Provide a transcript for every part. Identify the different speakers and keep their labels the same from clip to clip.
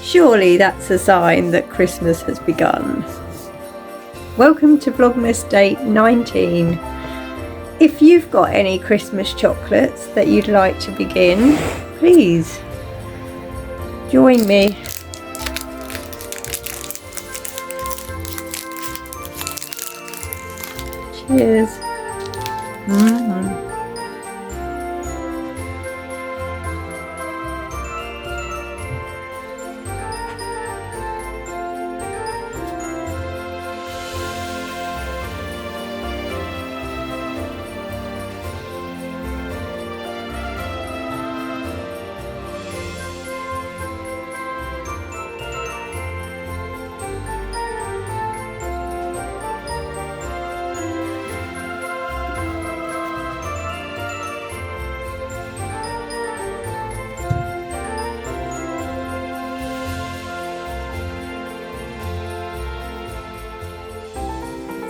Speaker 1: Surely that's a sign that Christmas has begun. Welcome to Vlogmas Day 19. If you've got any Christmas chocolates that you'd like to begin, please join me. Cheers.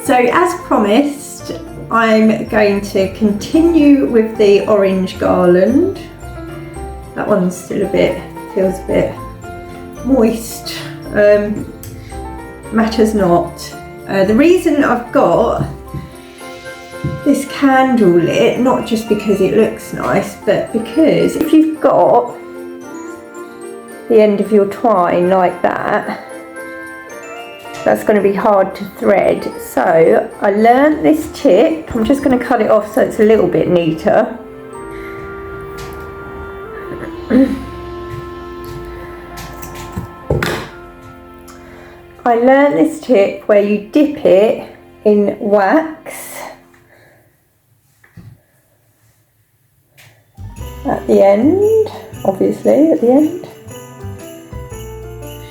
Speaker 1: So as promised, I'm going to continue with the orange garland. That one's still feels a bit moist. Matters not. The reason I've got this candle lit, not just because it looks nice, but because if you've got the end of your twine like that, that's going to be hard to thread. So I learnt this tip. I'm just going to cut it off so it's a little bit neater. I learnt this tip where you dip it in wax at the end, obviously at the end.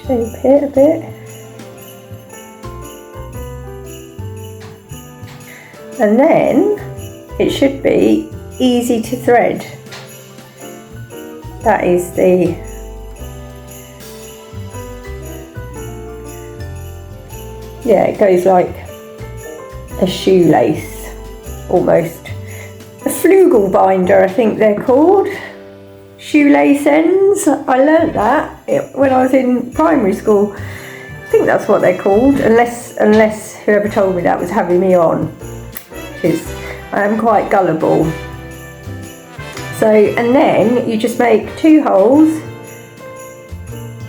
Speaker 1: Shape it a bit. And then it should be easy to thread. That is the it goes like a shoelace almost. A flugel binder, I think they're called. Shoelace ends. I learnt that when I was in primary school. I think that's what they're called, unless whoever told me that was having me on. Because I am quite gullible. So, and then you just make 2 holes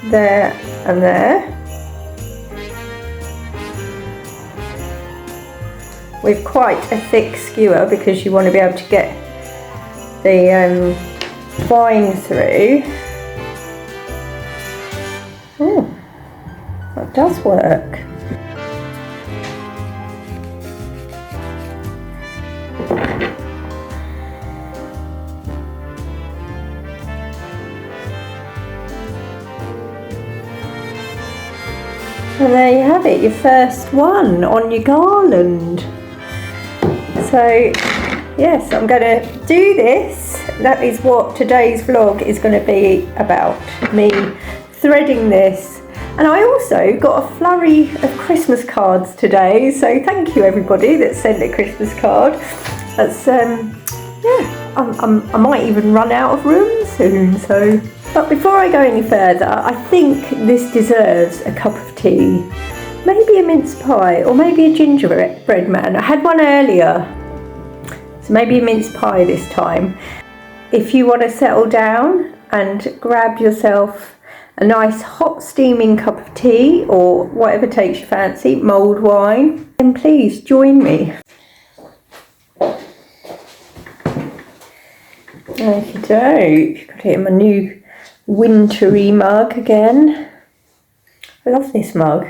Speaker 1: there and there with quite a thick skewer because you want to be able to get the twine through. Oh, that does work. And there you have it, your first one on your garland. So yes, I'm going to do this. That is what today's vlog is going to be about, me threading this. And I also got a flurry of Christmas cards today, so thank you everybody that sent a Christmas card. That's I might even run out of room soon. So, but before I go any further, I think this deserves a cup of tea, maybe a mince pie, or maybe a gingerbread man. I had one earlier, so maybe a mince pie this time. If you want to settle down and grab yourself a nice hot steaming cup of tea or whatever takes your fancy, mulled wine, then please join me. Okey-doke, got it in my new wintry mug again. I love this mug.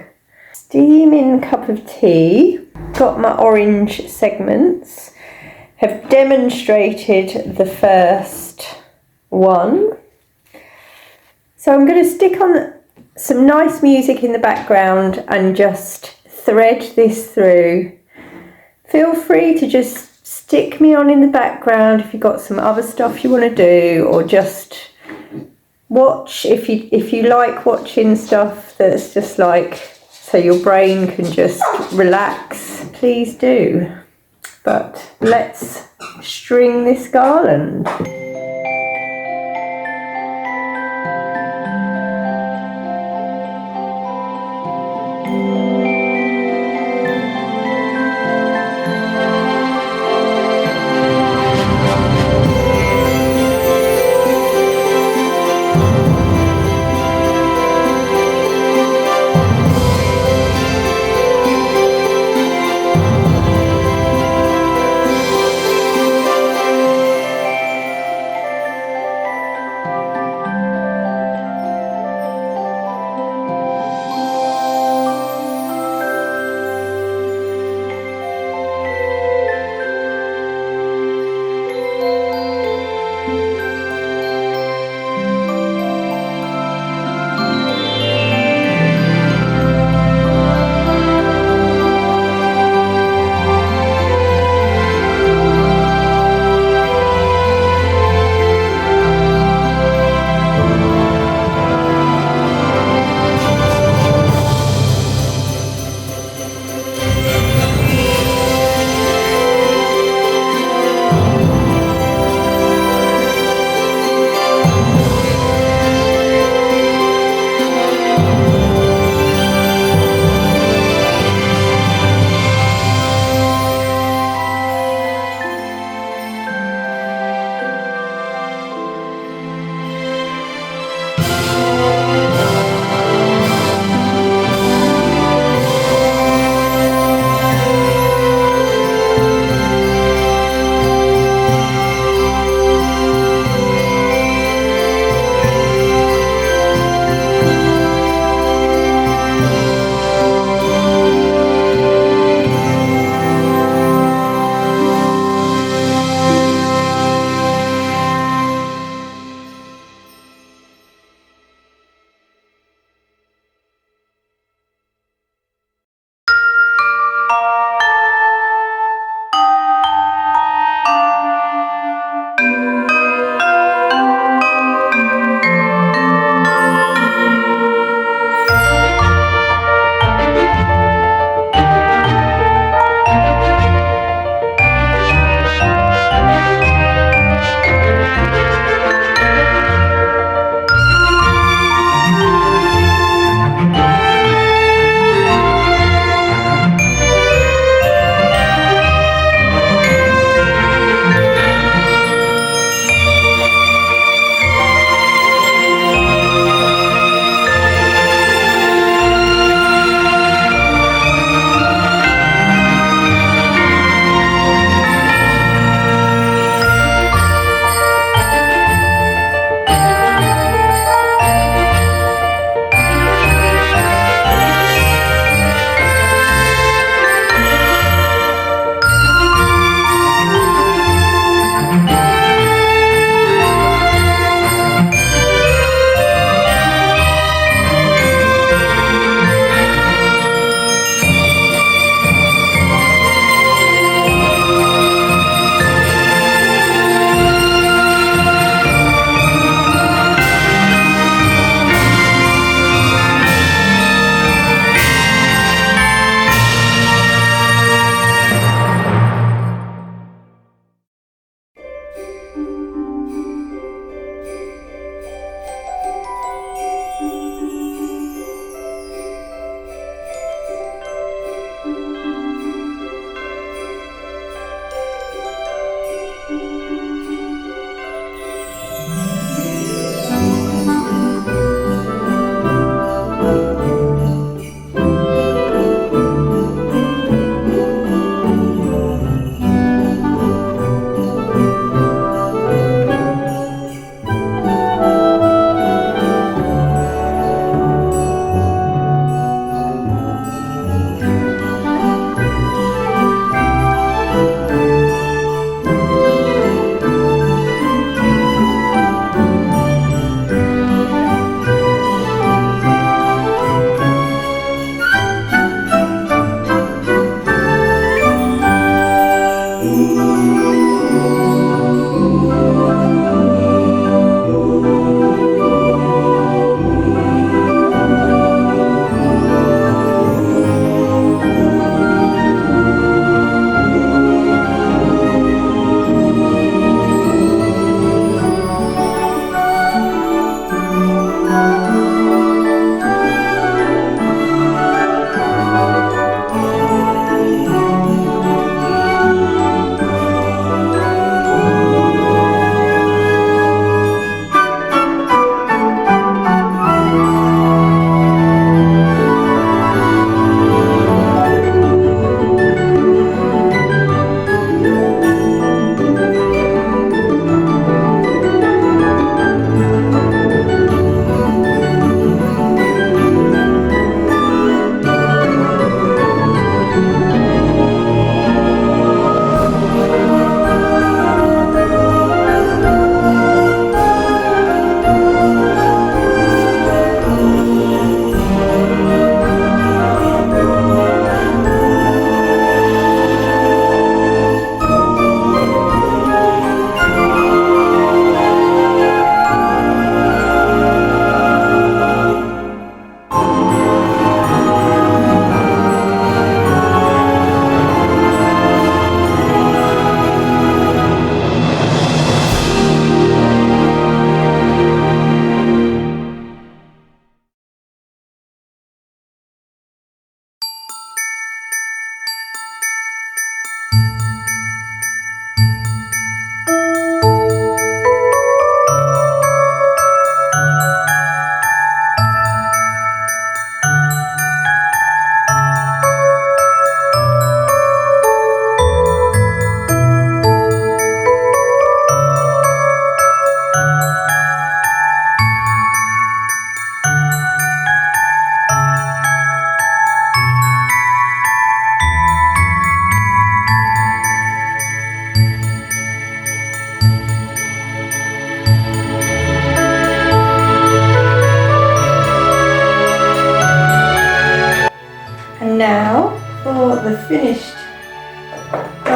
Speaker 1: Steaming cup of tea. Got my orange segments. Have demonstrated the first one. So I'm going to stick on some nice music in the background and just thread this through. Feel free to just stick me on in the background if you've got some other stuff you want to do, or just watch if you like watching stuff that's just like so your brain can just relax, please do. But let's string this garland.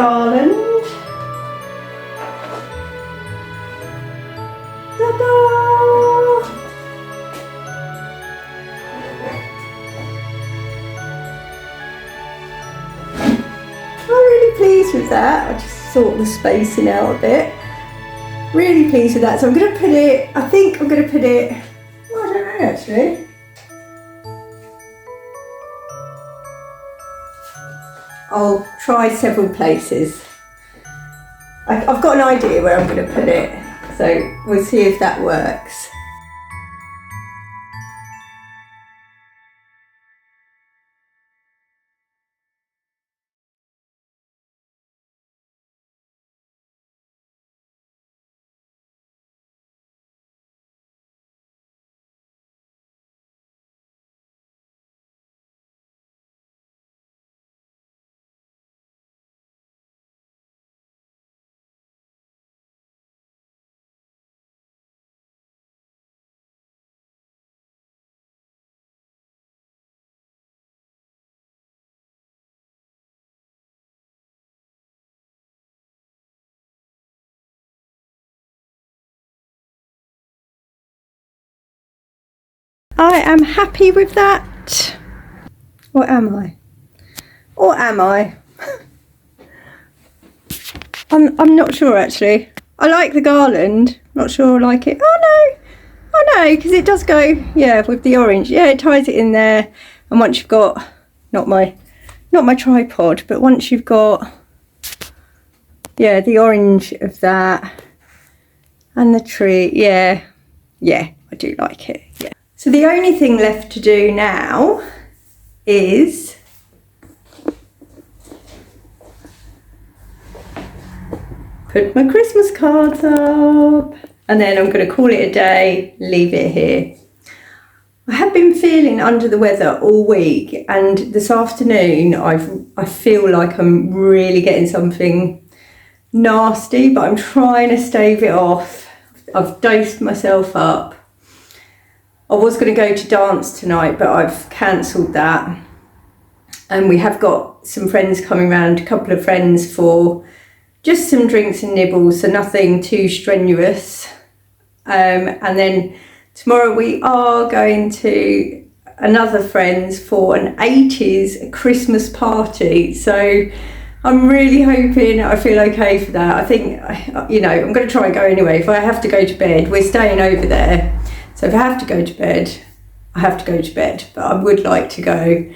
Speaker 1: Garland. Ta-da! I'm really pleased with that. I just sort the spacing out a bit. Really pleased with that. So I'm going to put it, I think I'm going to put it, well, I don't know actually. I'll try several places. I've got an idea where I'm going to put it, so we'll see if that works. I am happy with that. Or am I? Or am I? I'm not sure actually. I like the garland. Not sure I like it. Oh no, because it does go, yeah, with the orange. Yeah, it ties it in there. And once you've got, not my tripod, but once you've got, yeah, the orange of that and the tree, yeah, I do like it. Yeah. So the only thing left to do now is put my Christmas cards up, and then I'm going to call it a day, leave it here. I have been feeling under the weather all week, and this afternoon I feel like I'm really getting something nasty, but I'm trying to stave it off. I've dosed myself up. I was going to go to dance tonight, but I've cancelled that. And we have got some friends coming round, a couple of friends for just some drinks and nibbles, so nothing too strenuous. And then tomorrow we are going to another friend's for an 80s Christmas party. So I'm really hoping I feel okay for that. I think, you know, I'm going to try and go anyway. If I have to go to bed, we're staying over there. So if I have to go to bed, I have to go to bed. But I would like to go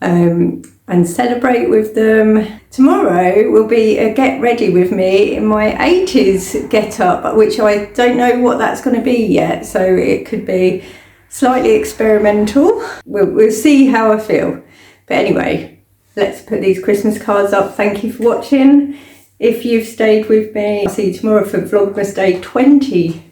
Speaker 1: and celebrate with them. Tomorrow will be a get ready with me in my 80s get up, which I don't know what that's going to be yet. So it could be slightly experimental. We'll see how I feel. But anyway, let's put these Christmas cards up. Thank you for watching. If you've stayed with me, I'll see you tomorrow for Vlogmas Day 20.